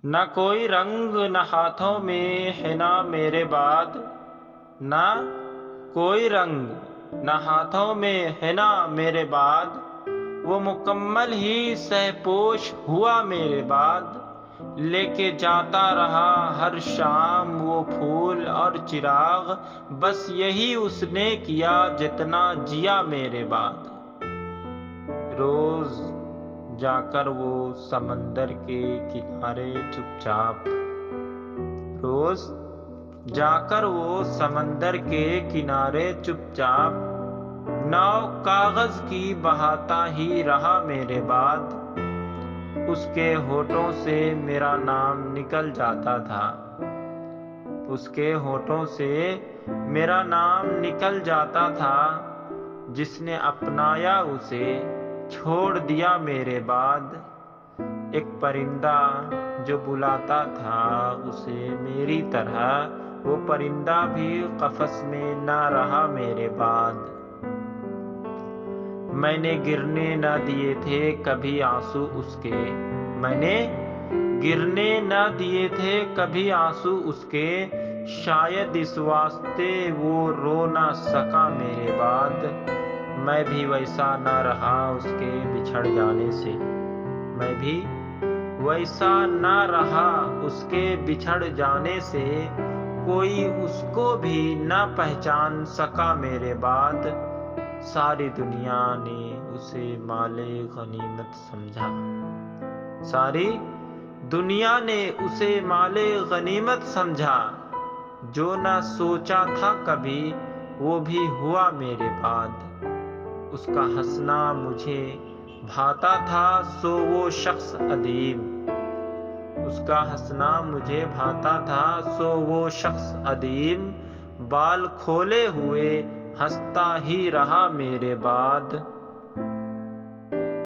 نہ کوئی رنگ نہ ہاتھوں میں حنا میرے بعد، نہ کوئی رنگ نہ ہاتھوں میں حنا میرے بعد، وہ مکمل ہی سہ پوش ہوا میرے بعد، لے کے جاتا رہا ہر شام وہ پھول اور چراغ، بس یہی اس نے کیا جتنا جیا میرے بعد۔ روز جا کر وہ سمندر کے کنارے چپ چاپ، روز جا کر وہ سمندر کے کنارے چپ چاپ، ناؤ کاغذ کی بہاتا ہی رہا میرے بعد، اس کے ہونٹوں سے میرا نام نکل جاتا تھا، اس کے ہونٹوں سے میرا نام نکل جاتا تھا، جس نے اپنایا اسے چھوڑ دیا میرے بعد، ایک پرندہ جو بلاتا تھا اسے میری طرح، وہ پرندہ بھی قفس میں نہ رہا میرے بعد۔ میں نے گرنے نہ دیے تھے کبھی آنسو اس کے، میں نے گرنے نہ دیے تھے کبھی آنسو اس کے، شاید اس واسطے وہ رو نہ سکا میرے بعد، میں بھی ویسا نہ رہا اس کے بچھڑ جانے سے، میں بھی ویسا نہ رہا اس کے بچھڑ جانے سے، کوئی اس کو بھی نہ پہچان سکا میرے بعد، ساری دنیا نے اسے مال غنیمت سمجھا، ساری دنیا نے اسے مال غنیمت سمجھا، جو نہ سوچا تھا کبھی وہ بھی ہوا میرے بعد، اس کا ہنسنا مجھے بھاتا تھا سو وہ شخص ادیم، اس کا ہنسنا مجھے بھاتا تھا سو وہ شخص ادیم، بال کھولے ہوئے ہنستا ہی رہا میرے بعد۔